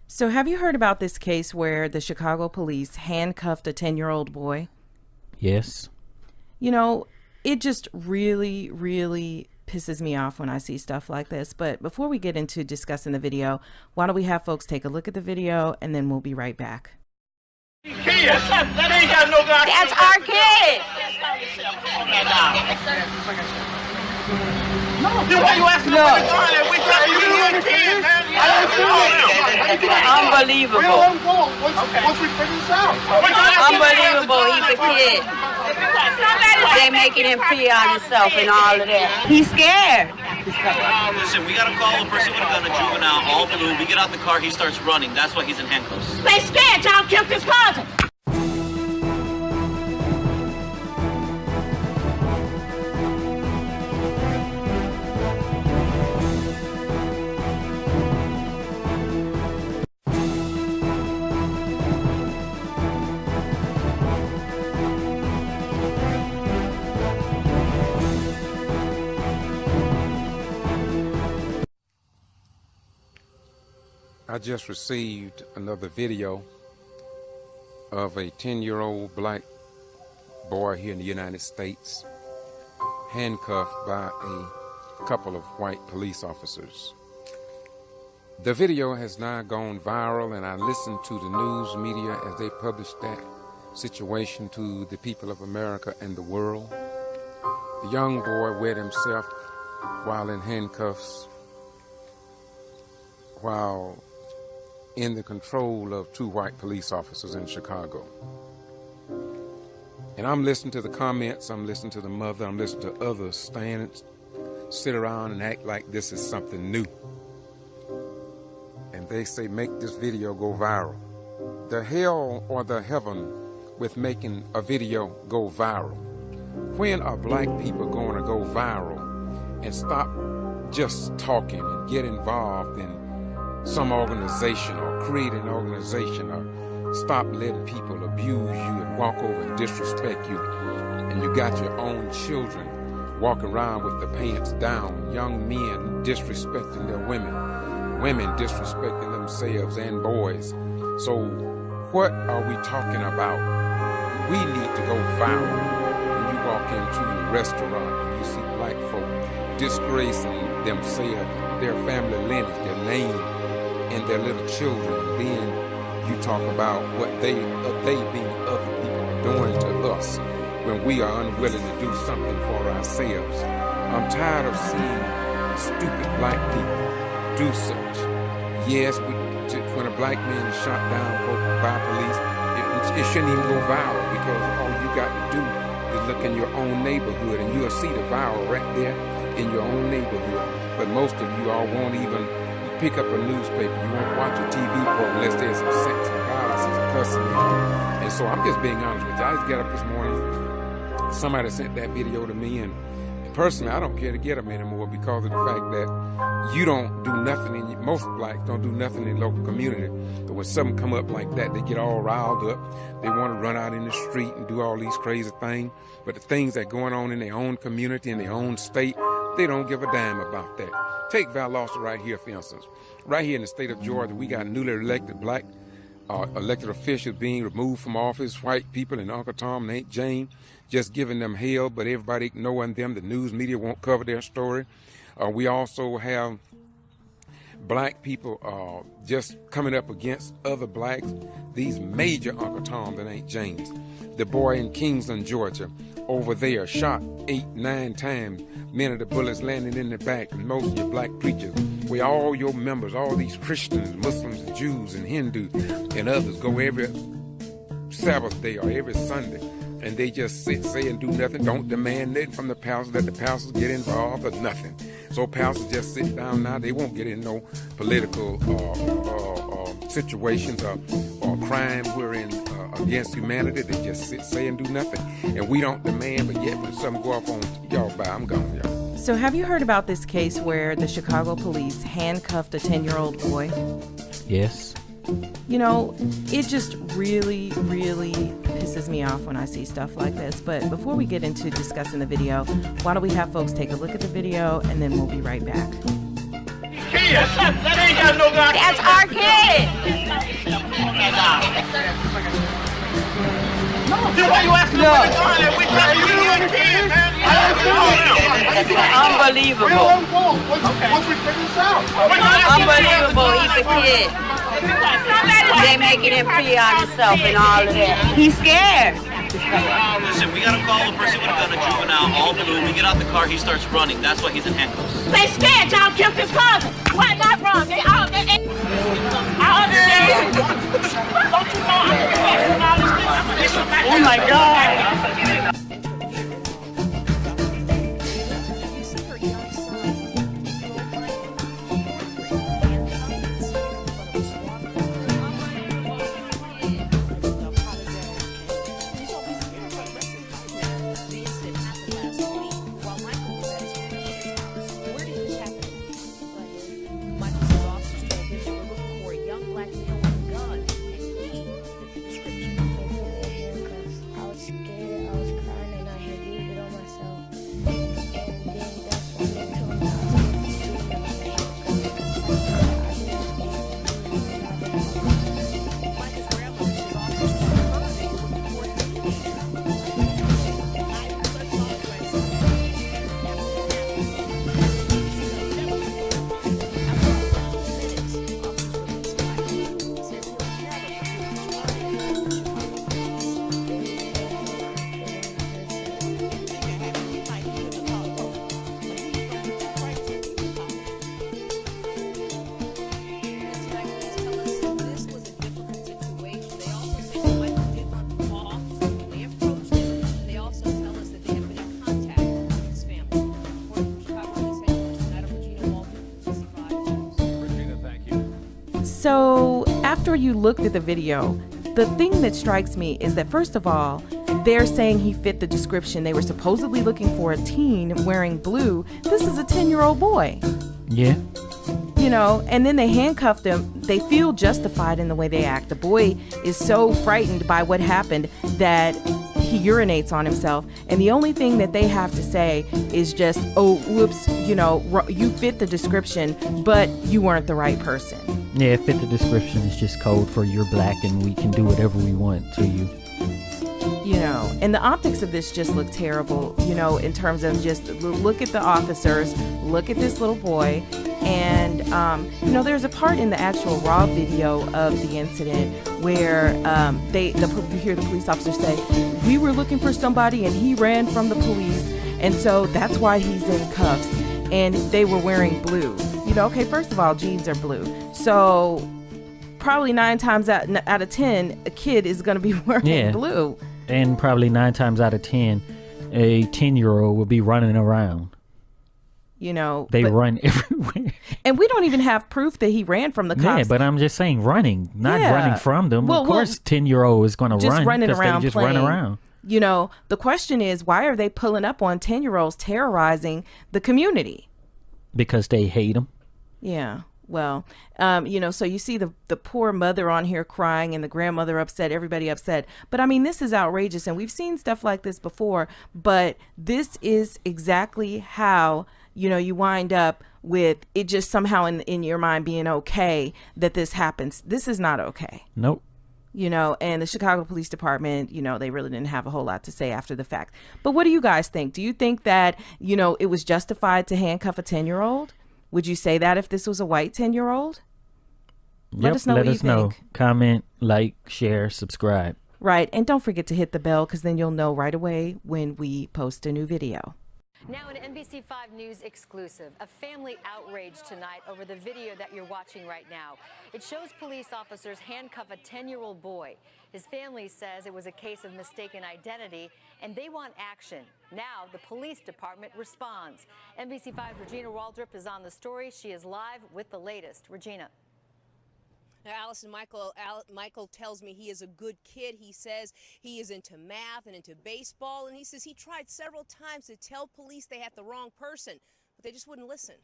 So have you heard about this case where the Chicago police handcuffed a 10-year-old boy? Yes. You know, it just really, really pisses me off when I see stuff like this. But before we get into discussing the video, why don't we have folks take a look at the video and then we'll be right back. Kids, that ain't got no guy. That's our kid. Then why you asking them for the gun and we tell you little kids, man? Unbelievable. Once we figure this out. Unbelievable. He's a kid. They making him pee on himself and all of that. He's scared. Listen, we gotta call a person with a gun, a juvenile, all blue. We get out the car, he starts running. That's why he's in handcuffs. They scared. Y'all killed his cousin. I just received another video of a 10-year-old black boy here in the United States handcuffed by a couple of white police officers. The video has now gone viral, and I listened to the news media as they published that situation to the people of America and the world. The young boy wet himself while in handcuffs, while in the control of two white police officers in Chicago. And I'm listening to the comments, I'm listening to the mother, I'm listening to others stand, sit around and act like this is something new. And they say, make this video go viral. The hell or the heaven with making a video go viral. When are black people going to go viral and stop just talking and get involved in some organization or create an organization, or stop letting people abuse you and walk over and disrespect you, and you got your own children walking around with the pants down, young men disrespecting their women disrespecting themselves and boys. So what are we talking about? We need to go viral. When you walk into a restaurant and you see black folk disgracing themselves, their family lineage, their name, and their little children, and then you talk about what they being other people are doing to us when we are unwilling to do something for ourselves. I'm tired of seeing stupid black people do such. Yes, when a black man is shot down by police, it shouldn't even go viral, because all you got to do is look in your own neighborhood and you'll see the viral right there in your own neighborhood. But most of you all won't even pick up a newspaper. You won't watch a TV program unless there's some sex and violence and cussing in it. And so I'm just being honest with you. I just got up this morning. Somebody sent that video to me, and personally, I don't care to get them anymore because of the fact that you don't do nothing most blacks don't do nothing in the local community. But when something come up like that, they get all riled up. They want to run out in the street and do all these crazy things. But the things that are going on in their own community, in their own state, they don't give a damn about that. Take Valdosta right here, for instance. Right here in the state of Georgia, we got newly elected black elected officials being removed from office, white people and Uncle Tom and Aunt Jane just giving them hell, but everybody ignoring them. The news media won't cover their story. We also have black people just coming up against other blacks, these major Uncle Toms and Aunt Janes. The boy in Kingston, Georgia, over there, shot 8, 9 times, many of the bullets landing in the back, and most of your black preachers, where all your members, all these Christians, Muslims, Jews, and Hindus, and others go every Sabbath day or every Sunday, and they just sit, say, and do nothing, don't demand nothing from the pastors, let the pastors get involved or nothing. So pastors just sit down now, they won't get in no political situations or crimes wherein against humanity. They just sit, say, and do nothing. And we don't demand, but yet when something go off on y'all, bye, I'm gone, y'all. So have you heard about this case where the Chicago police handcuffed a 10-year-old boy? Yes. You know, it just really, really pisses me off when I see stuff like this. But before we get into discussing the video, why don't we have folks take a look at the video and then we'll be right back. Kids, that ain't got no guy. That's our kid. up. We thought you were a kid, man. Unbelievable. Once we figure this out. Unbelievable. He's a kid. They making him pee on himself and all of that. He's scared. Listen, we got a call. A person with a gun, a juvenile, all blue. We get out the car. He starts running. That's why he's in handcuffs. They scared y'all killed his cousin. Why not wrong? They all I understand. Don't you know I'm professional all this stuff? Oh my God. So after you looked at the video, the thing that strikes me is that, first of all, they're saying he fit the description. They were supposedly looking for a teen wearing blue. This is a 10-year-old boy. Yeah. You know, and then they handcuffed him. They feel justified in the way they act. The boy is so frightened by what happened that he urinates on himself. And the only thing that they have to say is just, oh, whoops, you know, you fit the description, but you weren't the right person. Yeah, fit the description is just code for you're black and we can do whatever we want to you. You know, and the optics of this just look terrible, you know, in terms of just look at the officers, look at this little boy. And, you know, there's a part in the actual raw video of the incident where you hear the police officer say, we were looking for somebody and he ran from the police. And so that's why he's in cuffs. And they were wearing blue. You know, okay, first of all, jeans are blue. So probably 9 times out of 10, a kid is going to be wearing blue. And probably 9 times out of 10, a 10-year-old will be running around. You know, they run everywhere. And we don't even have proof that he ran from the cops. Yeah, but I'm just saying running, not running from them. Well, of course, 10-year-old is going to run because they just run around. You know, the question is, why are they pulling up on 10-year-olds terrorizing the community? Because they hate them. Yeah. Well, you know, so you see the poor mother on here crying and the grandmother upset, everybody upset. But I mean, this is outrageous. And we've seen stuff like this before. But this is exactly how, you know, you wind up with it just somehow in your mind being okay that this happens. This is not okay. Nope. You know, and the Chicago Police Department, you know, they really didn't have a whole lot to say after the fact. But what do you guys think? Do you think that, you know, it was justified to handcuff a 10-year-old? Would you say that if this was a white 10-year-old? Let us know what you think. Comment, like, share, subscribe. Right. And don't forget to hit the bell because then you'll know right away when we post a new video. Now an NBC5 News exclusive, a family outrage tonight over the video that you're watching right now. It shows police officers handcuff a 10-year-old boy. His family says it was a case of mistaken identity and they want action. Now the police department responds. NBC5's Regina Waldrop is on the story. She is live with the latest. Regina. Now, Allison, Michael tells me he is a good kid. He says he is into math and into baseball, and he says he tried several times to tell police they had the wrong person, but they just wouldn't listen.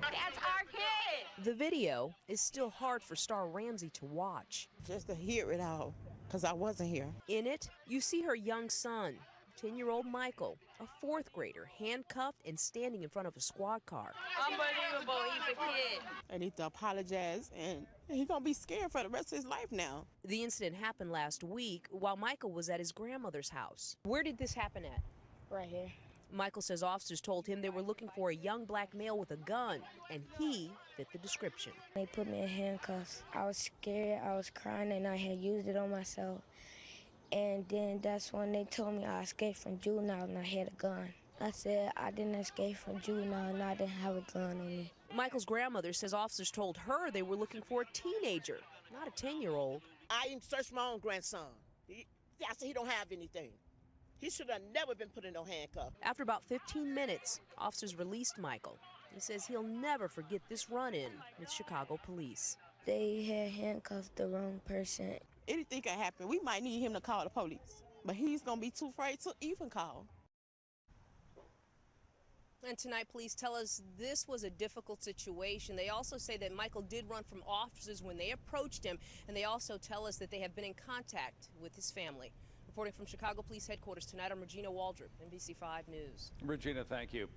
That's our kid. The video is still hard for Star Ramsey to watch. Just to hear it all, because I wasn't here. In it, you see her young son 10-year-old Michael, a fourth grader, handcuffed and standing in front of a squad car. Unbelievable, he's a kid. I need to apologize, and he's going to be scared for the rest of his life now. The incident happened last week while Michael was at his grandmother's house. Where did this happen at? Right here. Michael says officers told him they were looking for a young black male with a gun, and he fit the description. They put me in handcuffs. I was scared, I was crying, and I had used it on myself. And then that's when they told me I escaped from juvenile and I had a gun. I said I didn't escape from juvenile and I didn't have a gun on me. Michael's grandmother says officers told her they were looking for a teenager, not a 10-year-old. I even searched my own grandson. I said he don't have anything. He should have never been put in no handcuff. After about 15 minutes, officers released Michael. He says he'll never forget this run-in with Chicago police. They had handcuffed the wrong person. Anything can happen. We might need him to call the police, but he's going to be too afraid to even call. And tonight, police tell us this was a difficult situation. They also say that Michael did run from officers when they approached him, and they also tell us that they have been in contact with his family. Reporting from Chicago Police Headquarters tonight, I'm Regina Waldrop, NBC5 News. Regina, thank you.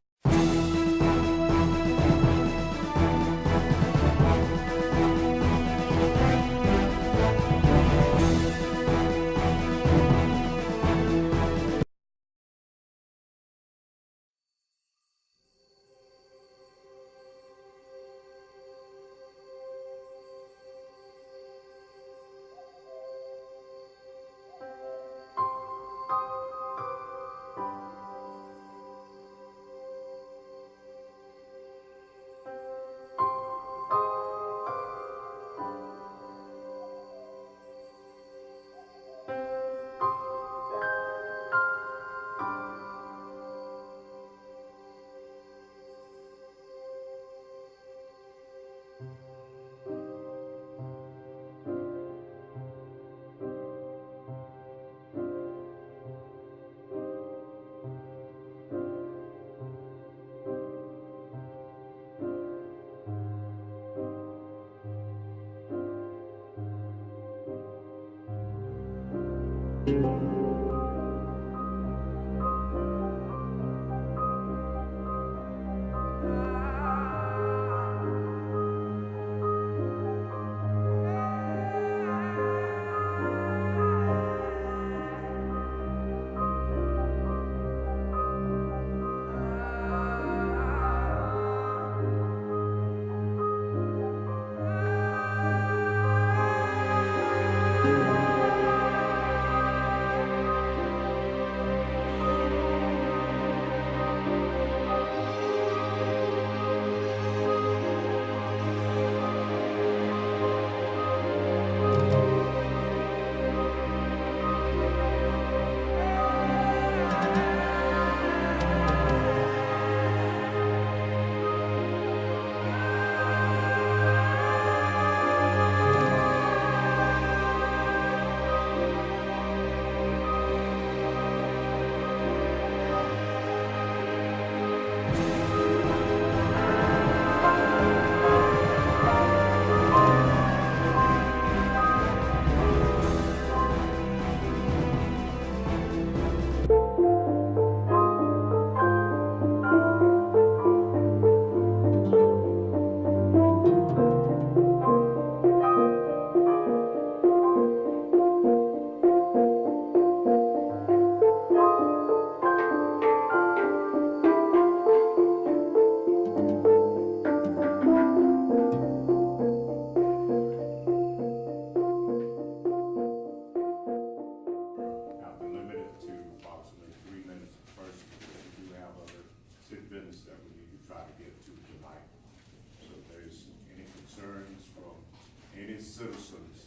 Citizens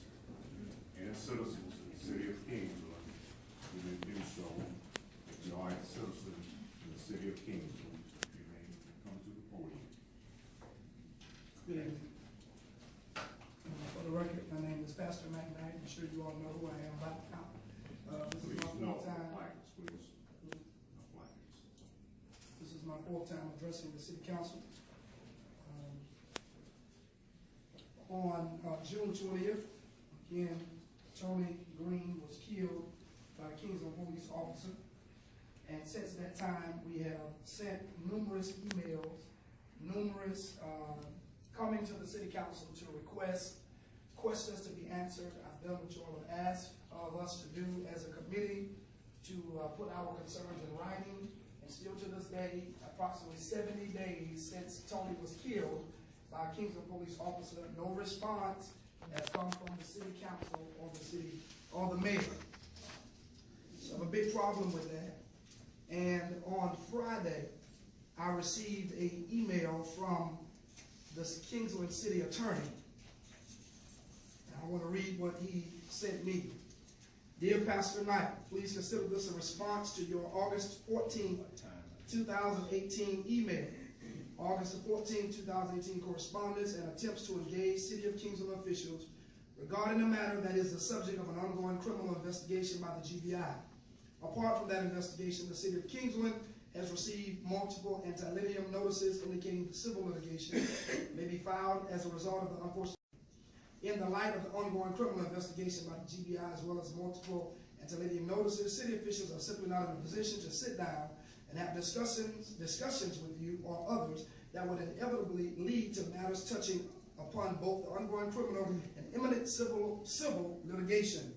in the city of Kingsland, you may do so. If you are a citizen in the city of Kingsland, you may come to the podium. Good evening. For the record, my name is Pastor McKnight. I'm sure you all know who I am by now. This is my fourth time. This is my fourth time addressing the city council. On June 20th, again, Tony Green was killed by a Kingsland police officer. And since that time, we have sent numerous emails, coming to the city council to request questions to be answered. I've done what you all have asked of us to do as a committee, to put our concerns in writing. And still to this day, approximately 70 days since Tony was killed by a Kingsland police officer, no response has come from the city council or the mayor. So I have a big problem with that. And on Friday, I received an email from the Kingsland city attorney. And I want to read what he sent me. Dear Pastor Knight, please consider this a response to your August 14, 2018 email. August 14, 2018 correspondence and attempts to engage City of Kingsland officials regarding a matter that is the subject of an ongoing criminal investigation by the G.B.R. Apart from that investigation, the City of Kingsland has received multiple anti-litigium notices indicating civil litigation may be filed as a result of the unfortunate. In the light of the ongoing criminal investigation by the G.B.R. as well as multiple anti-litigium notices, city officials are simply not in a position to sit down and have discussions with you or others that would inevitably lead to matters touching upon both the ongoing criminal and imminent civil litigation.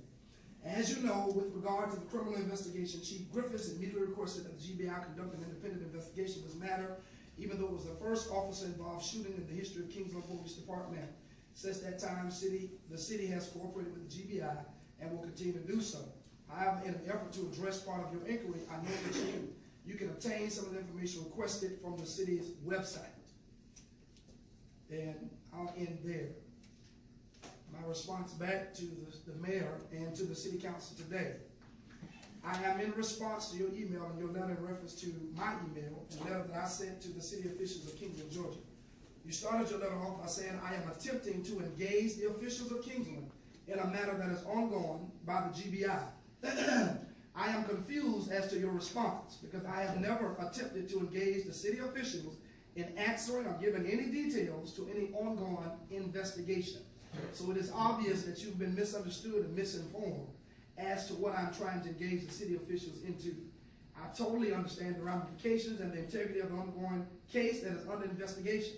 As you know, with regard to the criminal investigation, Chief Griffiths immediately requested that the G.B.R. conduct an independent investigation of this matter, even though it was the first officer-involved shooting in the history of Kingsland Police Department. Since that time, the city has cooperated with the G.B.R. and will continue to do so. However, in an effort to address part of your inquiry, I know that you can obtain some of the information requested from the city's website. And I'll end there. My response back to the mayor and to the city council today. I am in response to your email and your letter in reference to my email, a letter that I sent to the city officials of Kingsland, Georgia. You started your letter off by saying, I am attempting to engage the officials of Kingsland in a matter that is ongoing by the G.B.R. I am confused as to your response because I have never attempted to engage the city officials in answering or giving any details to any ongoing investigation. So it is obvious that you've been misunderstood and misinformed as to what I'm trying to engage the city officials into. I totally understand the ramifications and the integrity of the ongoing case that is under investigation.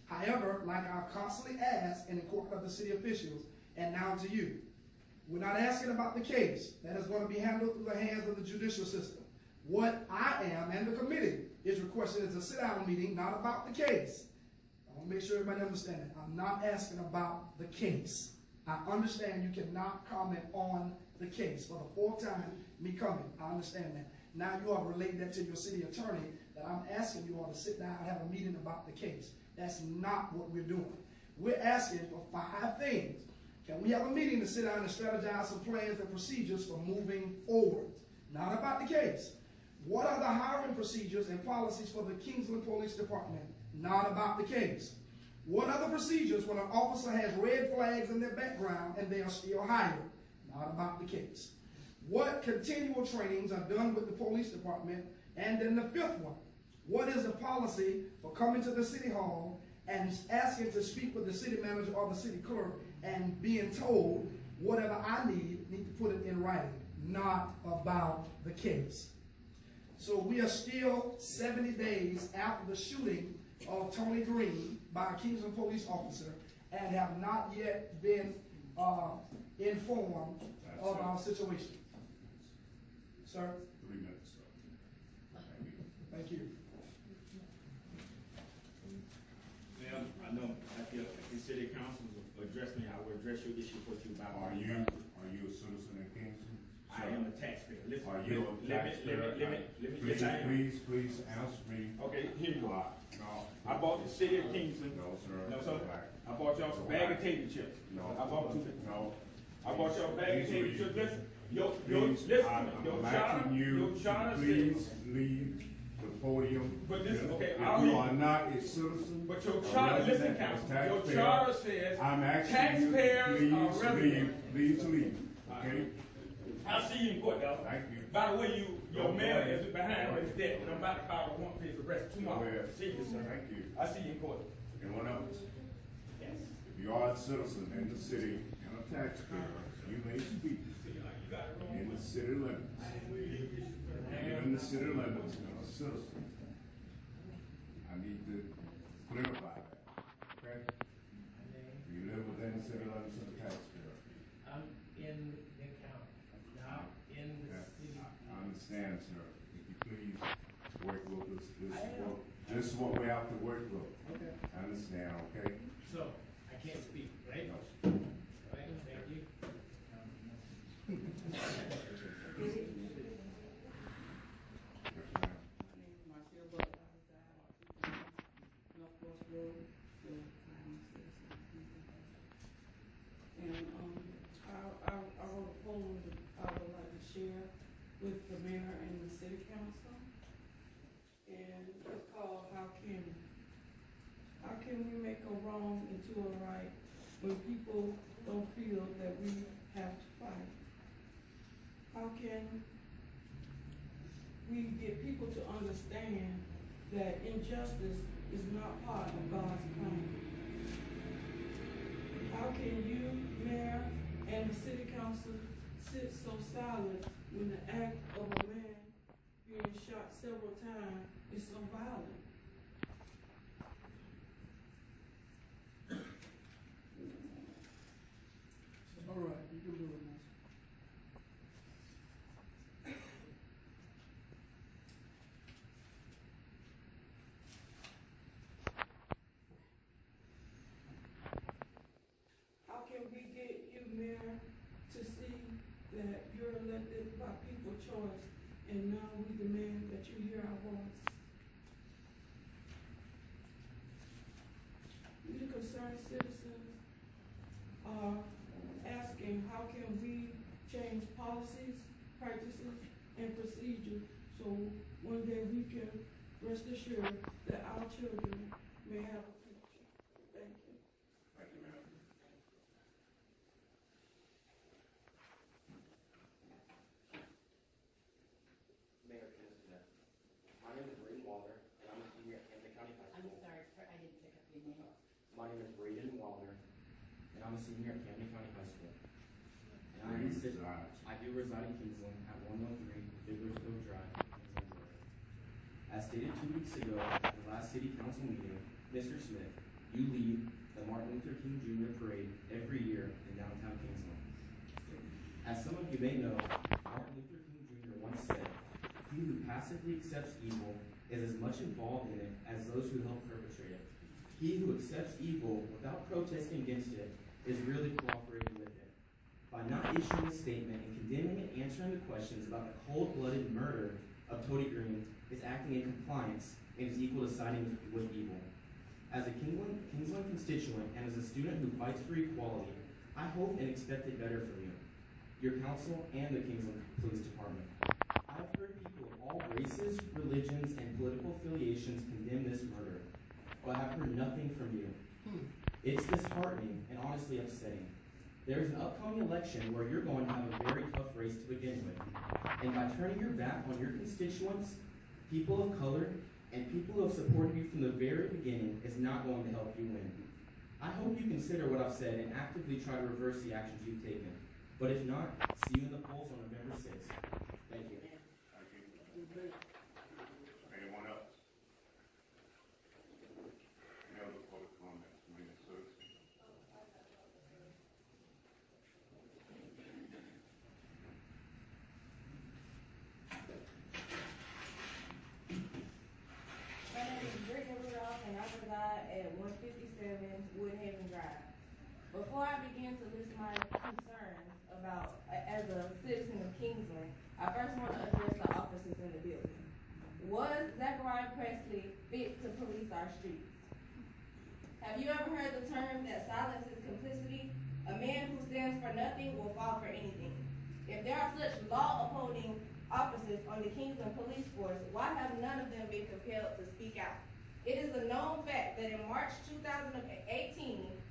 However, like I've constantly asked and inquired of the city officials, and now to you, we're not asking about the case that is going to be handled through the hands of the judicial system. What I am and the committee is requesting is a sit-down meeting, not about the case. I want to make sure everybody understands that. I'm not asking about the case. I understand you cannot comment on the case. For the fourth time, me coming, I understand that. Now you all relate that to your city attorney, that I'm asking you all to sit down and have a meeting about the case. That's not what we're doing. We're asking for 5 things. Can we have a meeting to sit down and strategize some plans and procedures for moving forward? Not about the case. What are the hiring procedures and policies for the Kingsland Police Department? Not about the case. What are the procedures when an officer has red flags in their background and they are still hired? Not about the case. What continual trainings are done with the police department? And then the 5th one, what is the policy for coming to the city hall and asking to speak with the city manager or the city clerk and being told whatever I need to put it in writing? Not about the case. So we are still 70 days after the shooting of Tony Green by a Kingsland police officer and have not yet been informed of our situation. Sir? 3 minutes, sir. Thank you. Well, I know if the city council will address me, I will address your issue what you about. Are you a citizen in Kingston? I am a taxpayer. Listen, are you a taxpayer? Please answer me. Okay, here you are. No. I bought the city of Kingston. No, sir. No, sir. I bought y'all some bag of potato chips. No. I bought 2. No. I bought y'all a bag of potato chips. Listen. I'm asking you to please leave the podium. But listen, okay, if you are not a citizen, but your charter, listen, council. Your charter says I'm asking taxpayers you, are residents. please leave. Okay. I'll see you in court, y'all. Thank you. By the way, your mayor is behind me dead, and I'm about to file a warrant for his arrest tomorrow. See you, sir. Thank you. I'll see you in court. Anyone else? Yes. If you are a citizen in the city and a taxpayer, you may speak in the city limits. And in the city limits and a citizen. I need to clarify that, okay? You live within the city limits of the taxpayer. I'm in the county, not in the city. I understand, sir. If you please work with us, this is what we have to work with. Okay. I understand, okay? So, I can't speak, right? No. Right, thank you. And I wrote a poem that I would like to share with the mayor and the city council. And it's called How Can We Make a Wrong into a Right when people don't feel that we have to fight? How can we get people to understand that injustice is not part of God's plan? How can you, Mayor, and the City Council sit so silent when the act of a man being shot several times is so violent? All right, you can do it now. How can we get you, Mayor, to see that you're elected by people's choice, and now we demand that you hear our voice? We, the concerned citizens, are asking how can we change policies, practices, and procedures so one day we can rest assured that our children may have a future. Thank you. Thank you, ma'am. Mayor, my name is Braden Walner, and I'm a senior at Camden County High School. I'm sorry, I didn't pick up your name. My name is Braden Walner, and I'm a senior at Camden County High School. And I do reside in Kingsland at 103 Figlersville Drive, Kingsland, Georgia. As stated 2 weeks ago at the last City Council meeting, Mr. Smith, you lead the Martin Luther King Jr. Parade every year in downtown Kingsland. As some of you may know, Martin Luther King Jr. once said, "He who passively accepts evil is as much involved in it as those who help perpetrate it. He who accepts evil without protesting against it is really cooperating with it. By not issuing a statement and condemning and answering the questions about the cold-blooded murder of Toady Green is acting in compliance and is equal to siding with evil. As a Kingsland constituent and as a student who fights for equality, I hope and expect it better for you, your council, and the Kingsland Police Department. I've heard people of all races, religions, and political affiliations condemn this murder, but I've heard nothing from you. It's disheartening and honestly upsetting. There's an upcoming election where you're going to have a very tough race to begin with, and by turning your back on your constituents, people of color, and people who have supported you from the very beginning is not going to help you win. I hope you consider what I've said and actively try to reverse the actions you've taken. But if not, see you in the polls on November 6th. Thank you. Anyone else? Any other public comments? At 157 Woodhaven Drive. Before I begin to list my concerns about, as a citizen of Kingsland, I first want to address the officers in the building. Was Zachariah Presley fit to police our streets? Have you ever heard the term that silence is complicity? A man who stands for nothing will fall for anything. If there are such law-upholding officers on the Kingsland Police Force, why have none of them been compelled to speak out? It is a known fact that in March 2018,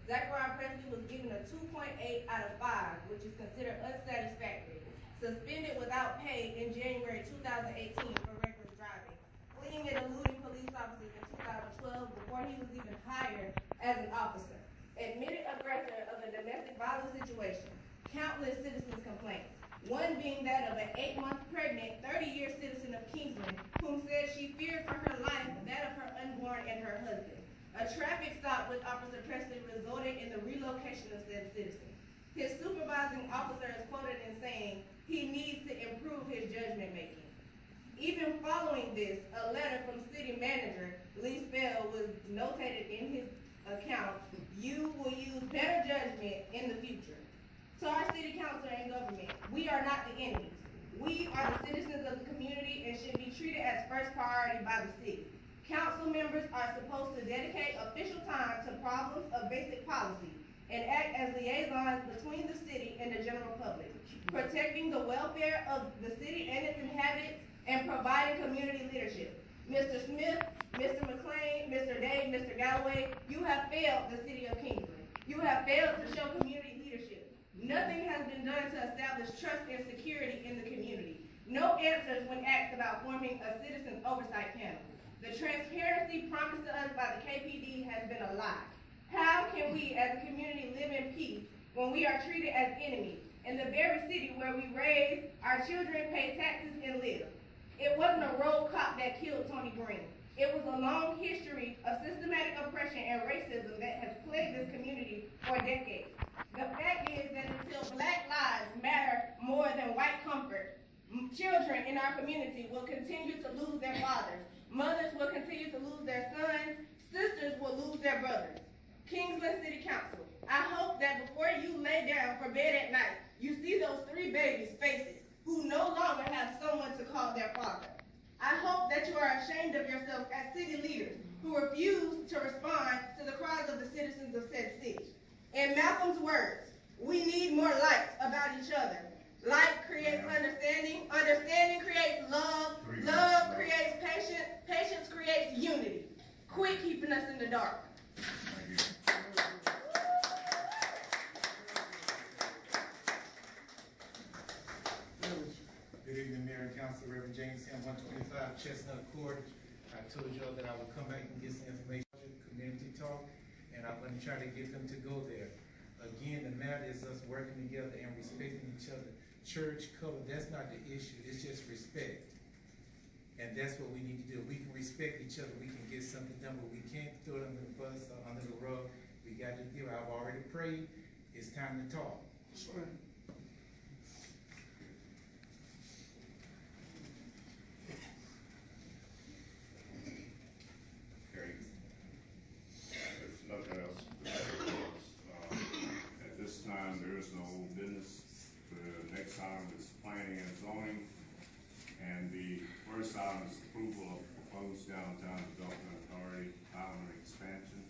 Zachariah Presley was given a 2.8 out of 5, which is considered unsatisfactory, suspended without pay in January 2018 for reckless driving, fleeing and eluding police officers in 2012 before he was even hired as an officer, admitted aggressor of a domestic violence situation, countless citizens' complaints. One being that of an 8-month pregnant, 30-year citizen of Kingsland, whom said she feared for her life, that of her unborn and her husband. A traffic stop with Officer Presley resulted in the relocation of said citizen. His supervising officer is quoted in saying he needs to improve his judgment making. Even following this, a letter from city manager Lee Spell was notated in his account. You will use better judgment in the future. To our city council and government, we are not the enemies. We are the citizens of the community and should be treated as first priority by the city. Council members are supposed to dedicate official time to problems of basic policy and act as liaisons between the city and the general public, protecting the welfare of the city and its inhabitants and providing community leadership. Mr. Smith, Mr. McLean, Mr. Dave, Mr. Galloway, you have failed the city of Kingsland. You have failed to show community leadership. Nothing has been done to establish trust and security in the community. No answers when asked about forming a citizens oversight panel. The transparency promised to us by the KPD has been a lie. How can we as a community live in peace when we are treated as enemies in the very city where we raise, our children pay taxes and live? It wasn't a road cop that killed Tony Green. It was a long history of systematic oppression and racism that has plagued this community for decades. The fact is that until Black lives matter more than white comfort, children in our community will continue to lose their fathers. Mothers will continue to lose their sons. Sisters will lose their brothers. Kingsland City Council, I hope that before you lay down for bed at night, you see those 3 babies' faces who no longer have someone to call their father. I hope that you are ashamed of yourself as city leaders who refuse to respond to the cries of the citizens of said city. In Malcolm's words, we need more light about each other. Light creates understanding, understanding creates love, love creates patience, patience creates unity. Quit keeping us in the dark. Good evening, Mayor and Council. Reverend James Sam, 125 Chestnut Court. I told y'all that I would come back and get some information, community talk, and I'm going to try to get them to go there. Again, the matter is us working together and respecting each other. Church, color, that's not the issue. It's just respect. And that's what we need to do. We can respect each other. We can get something done, but we can't throw it under the bus or under the rug. We got to give. I've already prayed. It's time to talk. Sure. Nothing else. At this time, there is no business. The next item is planning and zoning. And the first item is approval of proposed downtown development authority island expansion.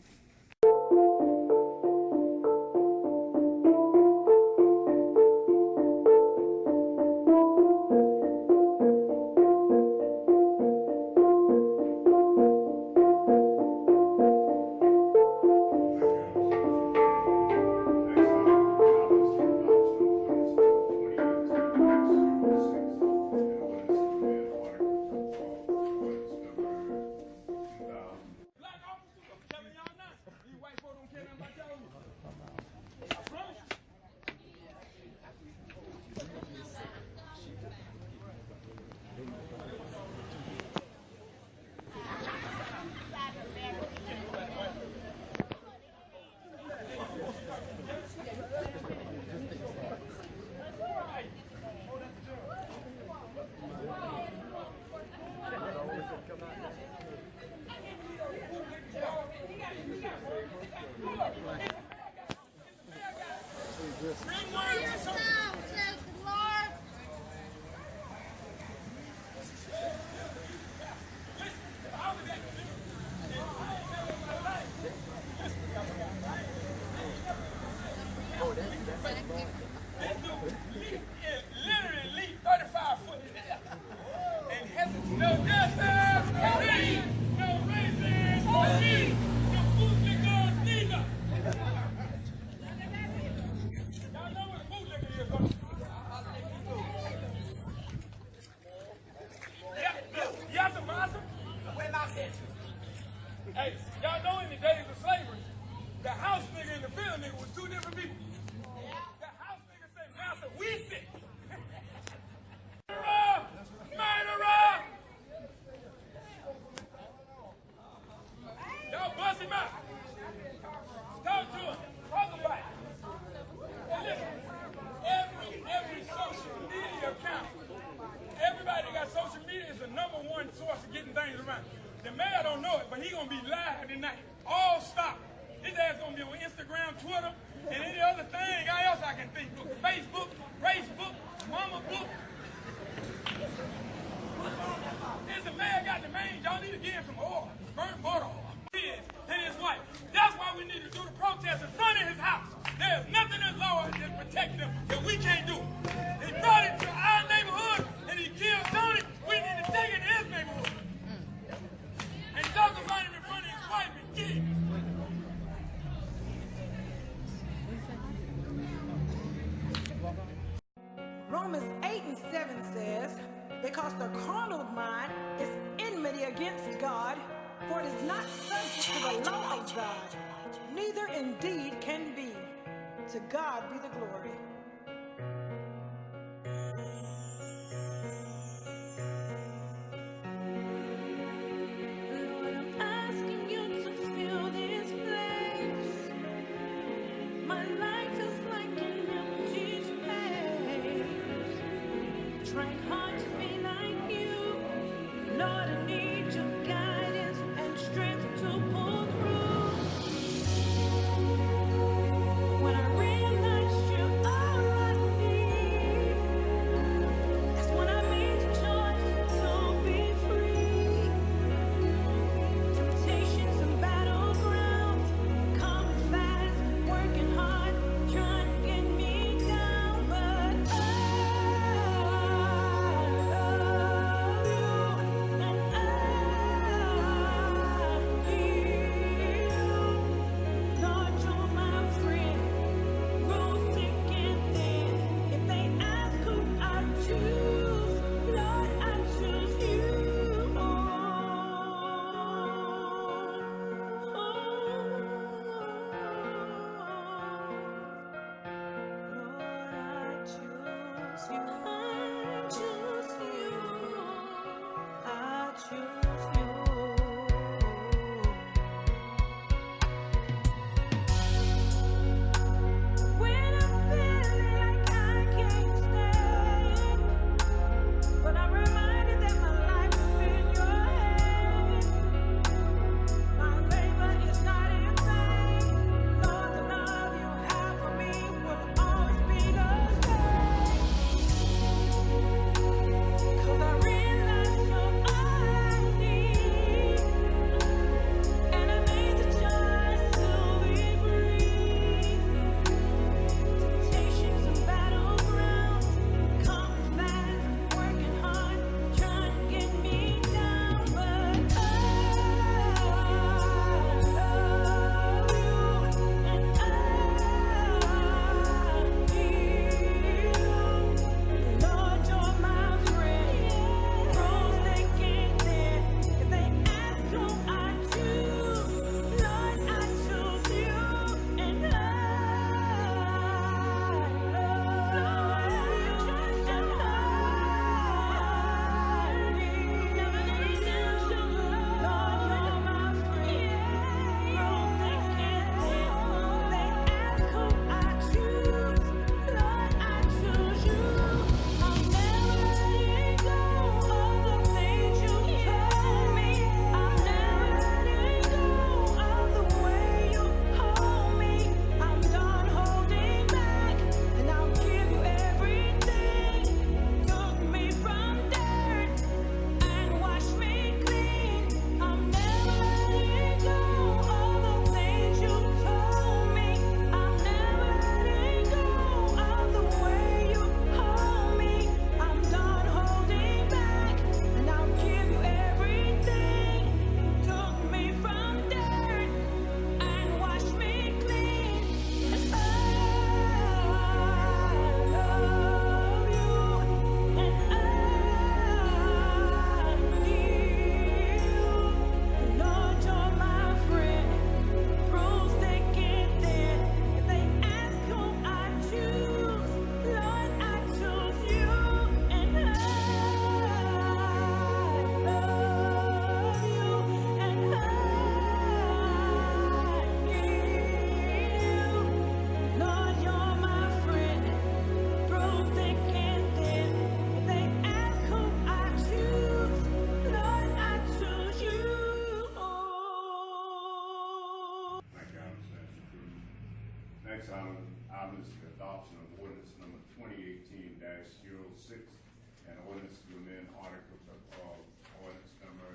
Romans 8:7 says, because the carnal mind is enmity against God, for it is not subject to the law of God, neither indeed can be. To God be the glory. Lord, I'm asking you to fill this place. My life is like an empty space. Trying hard to be like you. Lord, I need your guidance and strength to pull through. When I realize you're all I need, that's when I made the choice to be free. Temptations and battlegrounds, coming fast, working hard, trying to get me down, but I love you and I need you. Lord, you're my friend, through thick and thin. If they ask who I choose, Lord, I choose you. When I'm feeling like I can't stand, but I'm reminded that my life is in your hands. My labor is not in vain. Lord, the love you have for me will always be the same. 'Cause I realize you're all I need, and I made the choice to be free. Temptations and battlegrounds, coming fast, working hard, trying to get me down, but I love you and I need you. Lord, you're my friend, through thick and thin. If they ask who I choose, Lord, I choose you, and I I'm done holding back, and I'll give you everything. Took me from dirt and wash me clean. I'm never letting go of the things you told me. I'm never letting go of the way you hold me. I'm done holding back, and I'll give you everything. Took me from dirt and wash me clean. And I love you, and I need you. Lord, you're my friend, through thick and thin. If they ask who I choose, Lord, I choose you, and I love you, and I need you. Lord, you're my friend, through thick and thin. If they ask who I choose, Lord, I choose you. Thank you, Item Statute approved. Next item is the adoption of ordinance number 2018-06, and ordinance to amend articles of ordinance number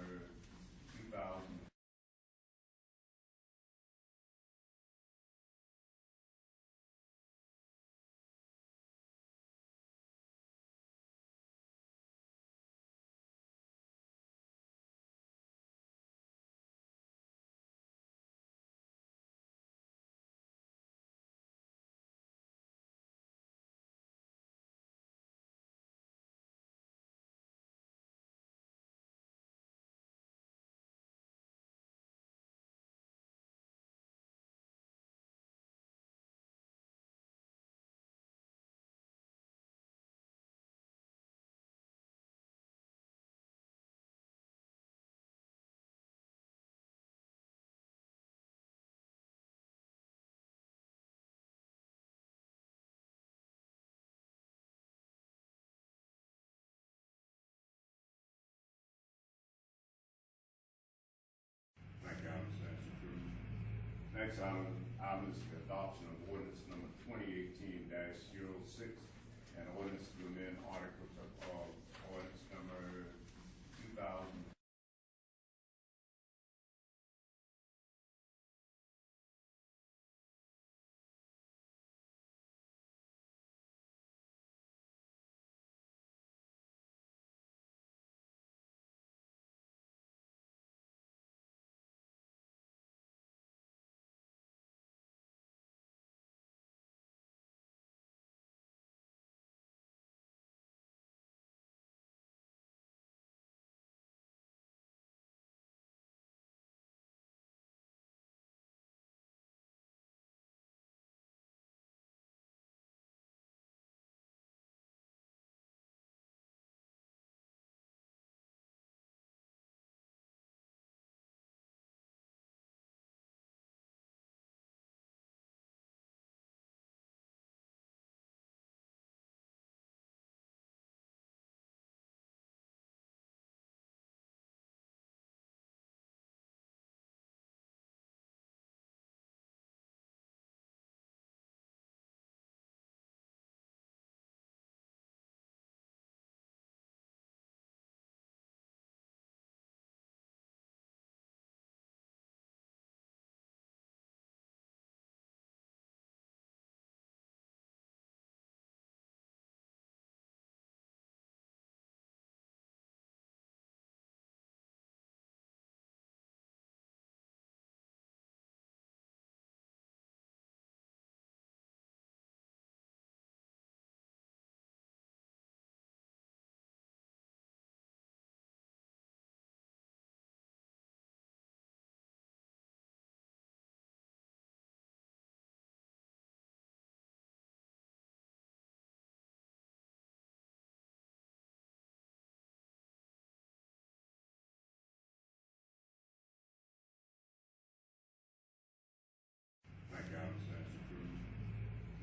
2000. item is the adoption of ordinance number 2018-06, and ordinance to amend articles of ordinance number 2000.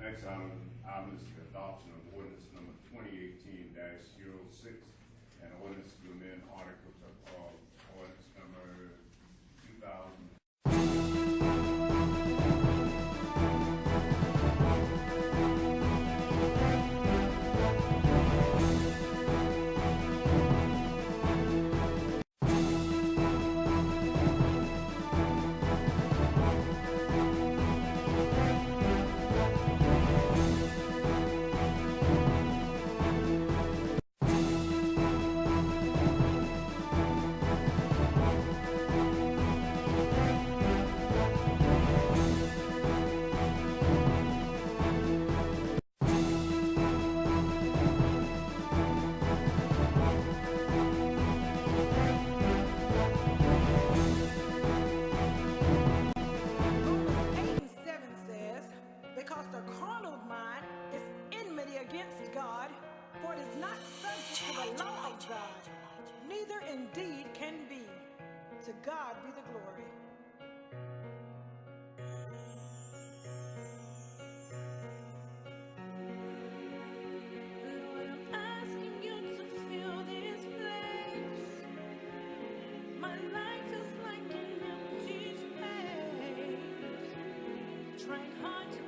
Next item is the adoption of ordinance number 2018-06, and ordinance to amend articles of ordinance number 2000. Neither indeed can be. To God be the glory. Lord, I'm asking you to fill this place. My life is like an empty space. Trying hard to